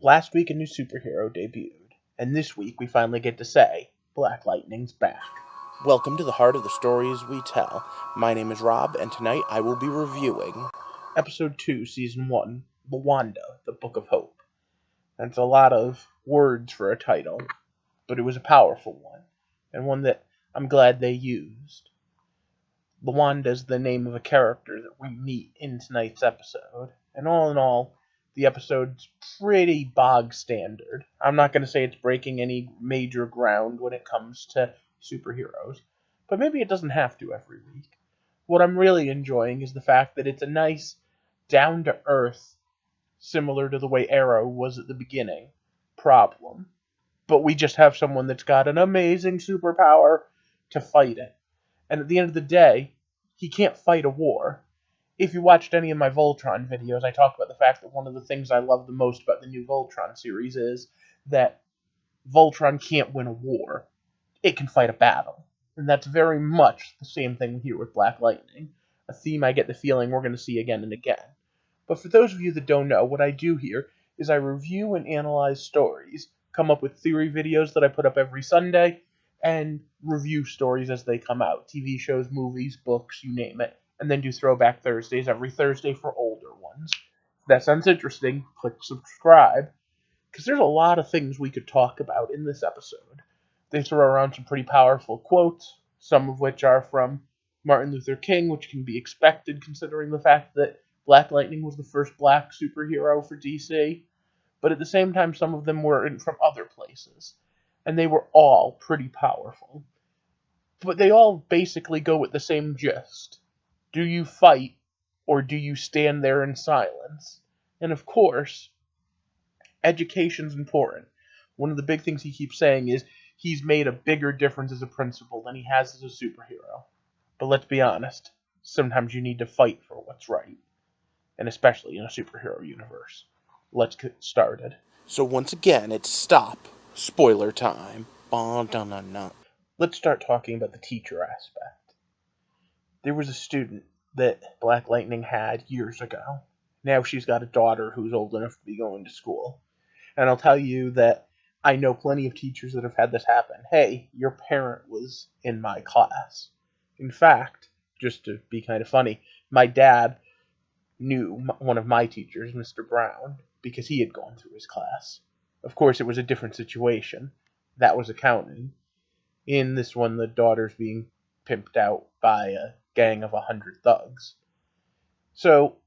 Last week a new superhero debuted, and this week we finally get to say Black Lightning's back. Welcome to the heart of the stories we tell. My name is Rob, and tonight I will be reviewing Episode 2, Season 1, Lawanda, the Book of Hope. That's a lot of words for a title, but it was a powerful one, and one that I'm glad they used. Lawanda is the name of a character that we meet in tonight's episode, and all in all, the episode's pretty bog standard. I'm not going to say it's breaking any major ground when it comes to superheroes, but maybe it doesn't have to every week. What I'm really enjoying is the fact that it's a nice, down-to-earth, similar to the way Arrow was at the beginning, problem. But we just have someone that's got an amazing superpower to fight it. And at the end of the day, he can't fight a war. If you watched any of my Voltron videos, I talk about the fact that one of the things I love the most about the new Voltron series is that Voltron can't win a war. It can fight a battle. And that's very much the same thing here with Black Lightning, a theme I get the feeling we're going to see again and again. But for those of you that don't know, what I do here is I review and analyze stories, come up with theory videos that I put up every Sunday, and review stories as they come out. TV shows, movies, books, you name it. And then do Throwback Thursdays every Thursday for older ones. If that sounds interesting, click subscribe. Because there's a lot of things we could talk about in this episode. They throw around some pretty powerful quotes, some of which are from Martin Luther King, which can be expected considering the fact that Black Lightning was the first black superhero for DC. But at the same time, some of them were from other places. And they were all pretty powerful. But they all basically go with the same gist. Do you fight, or do you stand there in silence? And of course, education's important. One of the big things he keeps saying is he's made a bigger difference as a principal than he has as a superhero. But let's be honest, sometimes you need to fight for what's right. And especially in a superhero universe. Let's get started. So once again, it's stop. Spoiler time. Let's start talking about the teacher aspect. There was a student that Black Lightning had years ago. Now she's got a daughter who's old enough to be going to school. And I'll tell you that I know plenty of teachers that have had this happen. Hey, your parent was in my class. In fact, just to be kind of funny, my dad knew one of my teachers, Mr. Brown, because he had gone through his class. Of course, it was a different situation. That was accounting. In this one, the daughter's being pimped out by a gang of 100 thugs. So,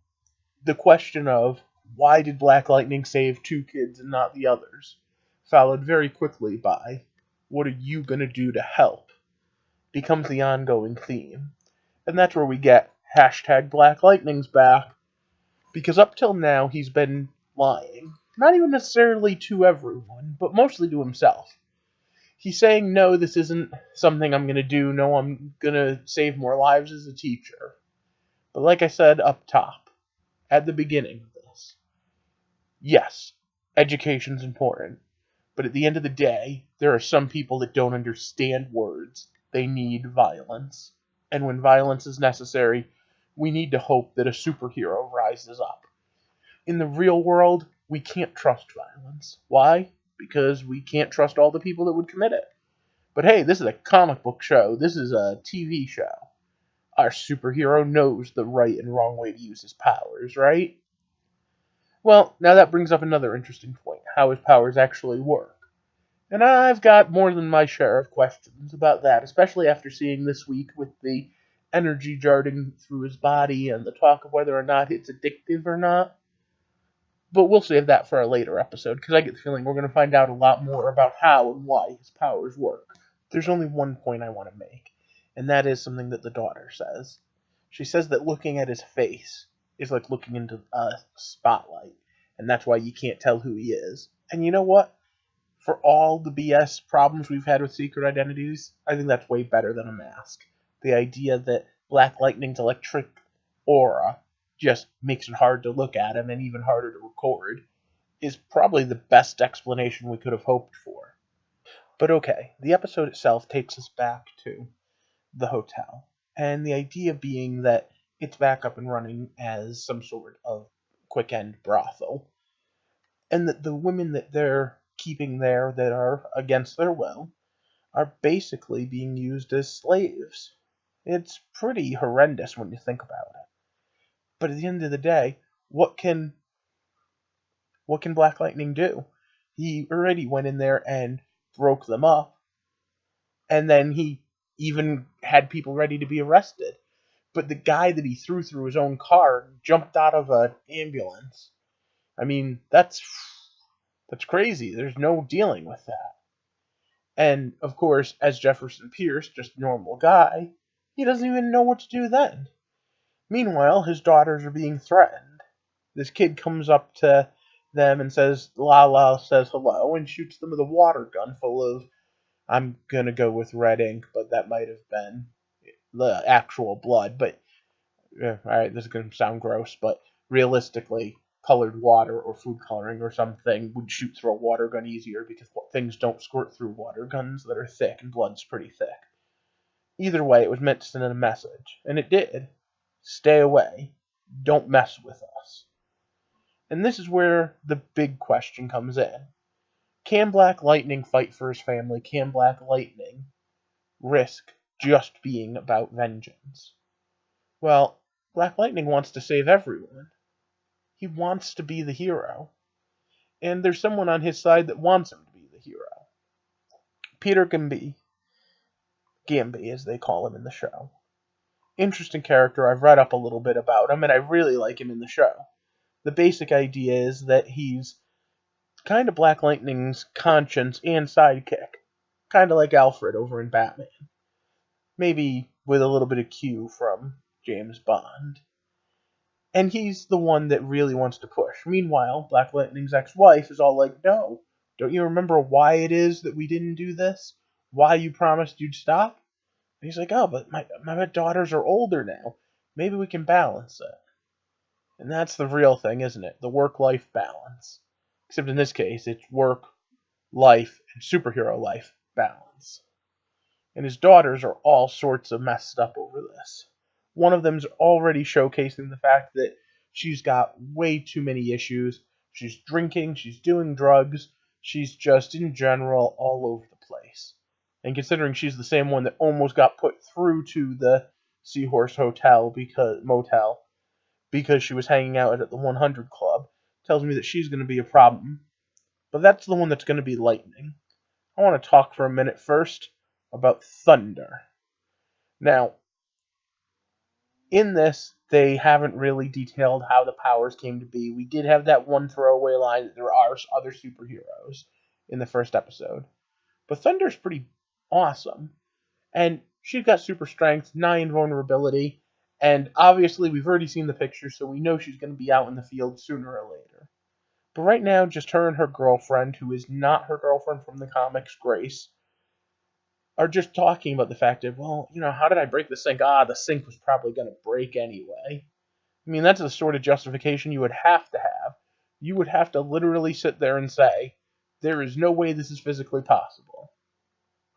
the question of why did Black Lightning save two kids and not the others, followed very quickly by what are you going to do to help, becomes the ongoing theme. And that's where we get hashtag Black Lightning's back, because up till now he's been lying. Not even necessarily to everyone, but mostly to himself. He's saying, no, this isn't something I'm going to do. No, I'm going to save more lives as a teacher. But like I said up top, at the beginning of this, yes, education's important. But at the end of the day, there are some people that don't understand words. They need violence. And when violence is necessary, we need to hope that a superhero rises up. In the real world, we can't trust violence. Why? Because we can't trust all the people that would commit it. But hey, this is a comic book show. This is a TV show. Our superhero knows the right and wrong way to use his powers, right? Well, now that brings up another interesting point, how his powers actually work. And I've got more than my share of questions about that, especially after seeing this week with the energy darting through his body and the talk of whether or not it's addictive or not. But we'll save that for a later episode, because I get the feeling we're going to find out a lot more about how and why his powers work. There's only one point I want to make, and that is something that the daughter says. She says that looking at his face is like looking into a spotlight, and that's why you can't tell who he is. And you know what? For all the BS problems we've had with secret identities, I think that's way better than a mask. The idea that Black Lightning's electric aura just makes it hard to look at him and even harder to record is probably the best explanation we could have hoped for. But okay, the episode itself takes us back to the hotel, and the idea being that it's back up and running as some sort of quick end brothel. and that the women that they're keeping there that are against their will are basically being used as slaves. It's pretty horrendous when you think about it. But at the end of the day, what can Black Lightning do? He already went in there and broke them up, and then he even had people ready to be arrested. But the guy that he threw his own car jumped out of an ambulance. I mean, that's crazy. There's no dealing with that. And of course, as Jefferson Pierce, just a normal guy, he doesn't even know what to do then. Meanwhile, his daughters are being threatened. This kid comes up to them and says, Lala says hello, and shoots them with a water gun full of, I'm gonna go with red ink, but that might have been the actual blood. But, alright, this is gonna sound gross, but realistically, colored water or food coloring or something would shoot through a water gun easier because things don't squirt through water guns that are thick, and blood's pretty thick. Either way, it was meant to send a message, and it did. Stay away. Don't mess with us. And this is where the big question comes in. Can Black Lightning fight for his family? Can Black Lightning risk just being about vengeance? Well, Black Lightning wants to save everyone. He wants to be the hero. And there's someone on his side that wants him to be the hero. Peter Gamby, as they call him in the show. Interesting character. I've read up a little bit about him, and I really like him in the show. The basic idea is that he's kind of Black Lightning's conscience and sidekick. Kind of like Alfred over in Batman. Maybe with a little bit of Q from James Bond. And he's the one that really wants to push. Meanwhile, Black Lightning's ex-wife is all like, no, don't you remember why it is that we didn't do this? Why you promised you'd stop? And he's like, oh, but my daughters are older now. Maybe we can balance it. And that's the real thing, isn't it? The work-life balance. Except in this case, it's work, life, and superhero life balance. And his daughters are all sorts of messed up over this. One of them's already showcasing the fact that she's got way too many issues. She's drinking, she's doing drugs, she's just in general all over the place. And considering she's the same one that almost got put through to the Seahorse motel because she was hanging out at the 100 Club, tells me that she's going to be a problem. But that's the one that's going to be Lightning. I want to talk for a minute first about Thunder. Now, in this, they haven't really detailed how the powers came to be. We did have that one throwaway line that there are other superheroes in the first episode. But Thunder's pretty awesome. And she's got super strength, 9 vulnerability, and obviously we've already seen the picture, so we know she's going to be out in the field sooner or later. But right now, just her and her girlfriend, who is not her girlfriend from the comics, Grace, are just talking about the fact of, well, how did I break the sink? The sink was probably going to break anyway. I mean, that's the sort of justification you would have to have. You would have to literally sit there and say, there is no way this is physically possible.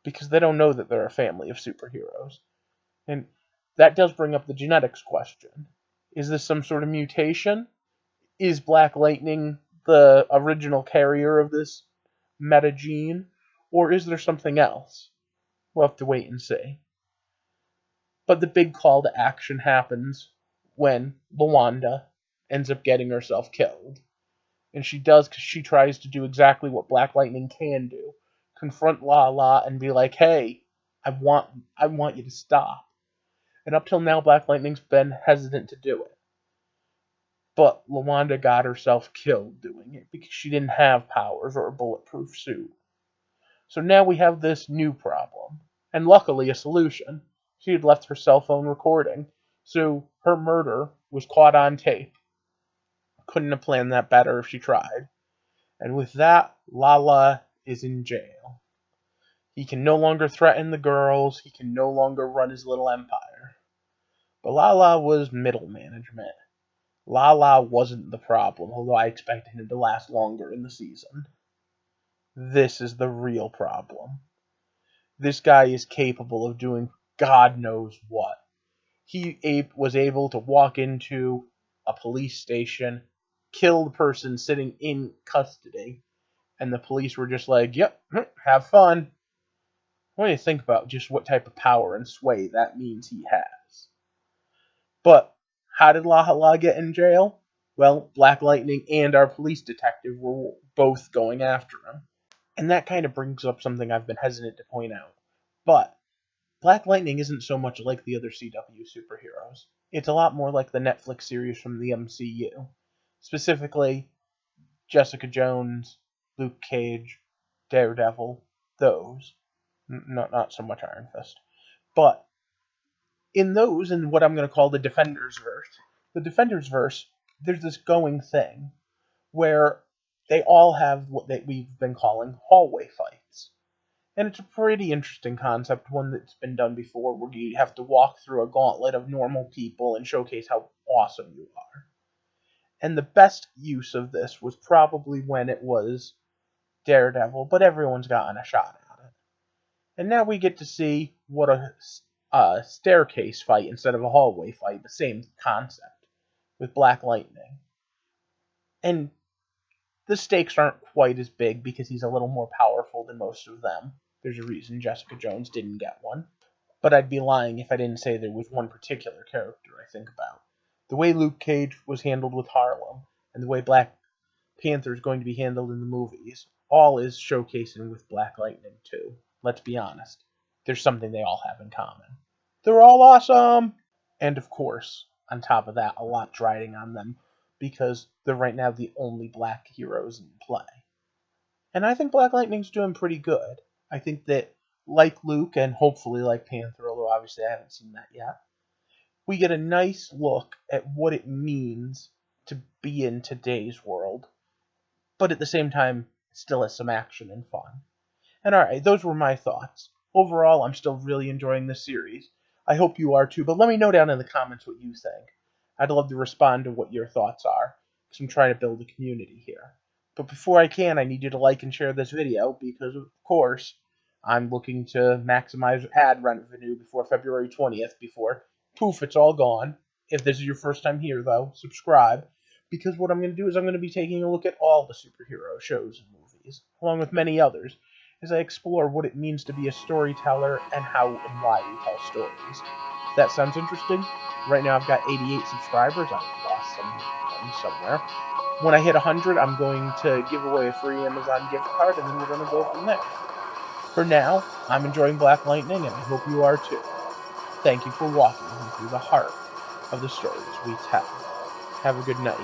Because they don't know that they're a family of superheroes. And that does bring up the genetics question. Is this some sort of mutation? Is Black Lightning the original carrier of this meta gene? Or is there something else? We'll have to wait and see. But the big call to action happens when Lawanda ends up getting herself killed. And she does because she tries to do exactly what Black Lightning can do. Confront Lala and be like, hey, I want you to stop. And up till now, Black Lightning's been hesitant to do it. But Lawanda got herself killed doing it because she didn't have powers or a bulletproof suit. So now we have this new problem. And luckily, a solution. She had left her cell phone recording, so her murder was caught on tape. Couldn't have planned that better if she tried. And with that, Lala is in jail. He can no longer threaten the girls. He can no longer run his little empire. But Lala was middle management. Lala wasn't the problem, although I expected him to last longer in the season. This is the real problem. This guy is capable of doing God knows what. He was able to walk into a police station kill the person sitting in custody, and the police were just like, "Yep, have fun." What do you think about just what type of power and sway that means he has? But how did Lahala get in jail? Well, Black Lightning and our police detective were both going after him. And that kind of brings up something I've been hesitant to point out. But Black Lightning isn't so much like the other CW superheroes. It's a lot more like the Netflix series from the MCU. Specifically, Jessica Jones, Luke Cage, Daredevil, those. Not so much Iron Fist. But in those, in what I'm going to call the Defenders verse, there's this going thing where they all have what we've been calling hallway fights. And it's a pretty interesting concept, one that's been done before, where you have to walk through a gauntlet of normal people and showcase how awesome you are. And the best use of this was probably when it was Daredevil, but everyone's gotten a shot at it. And now we get to see what a staircase fight instead of a hallway fight, the same concept, with Black Lightning. And the stakes aren't quite as big because he's a little more powerful than most of them. There's a reason Jessica Jones didn't get one. But I'd be lying if I didn't say there was one particular character I think about. The way Luke Cage was handled with Harlem, and the way Black Panther is going to be handled in the movies, all is showcasing with Black Lightning too. Let's be honest. There's something they all have in common. They're all awesome! And of course, on top of that, a lot's riding on them because they're right now the only black heroes in play. And I think Black Lightning's doing pretty good. I think that, like Luke, and hopefully like Panther, although obviously I haven't seen that yet, we get a nice look at what it means to be in today's world, but at the same time, still has some action and fun. And alright, those were my thoughts. Overall, I'm still really enjoying this series. I hope you are too, but let me know down in the comments what you think. I'd love to respond to what your thoughts are, because I'm trying to build a community here. But before I can, I need you to like and share this video, because of course, I'm looking to maximize ad revenue before February 20th, before, poof, it's all gone. If this is your first time here, though, subscribe, because what I'm going to do is I'm going to be taking a look at all the superhero shows and movies, along with many others, as I explore what it means to be a storyteller and how and why we tell stories. If that sounds interesting, right now I've got 88 subscribers. I've lost some somewhere. When I hit 100, I'm going to give away a free Amazon gift card, and then we're going to go from there. For now, I'm enjoying Black Lightning, and I hope you are too. Thank you for walking me through the heart of the stories we tell. Have a good night.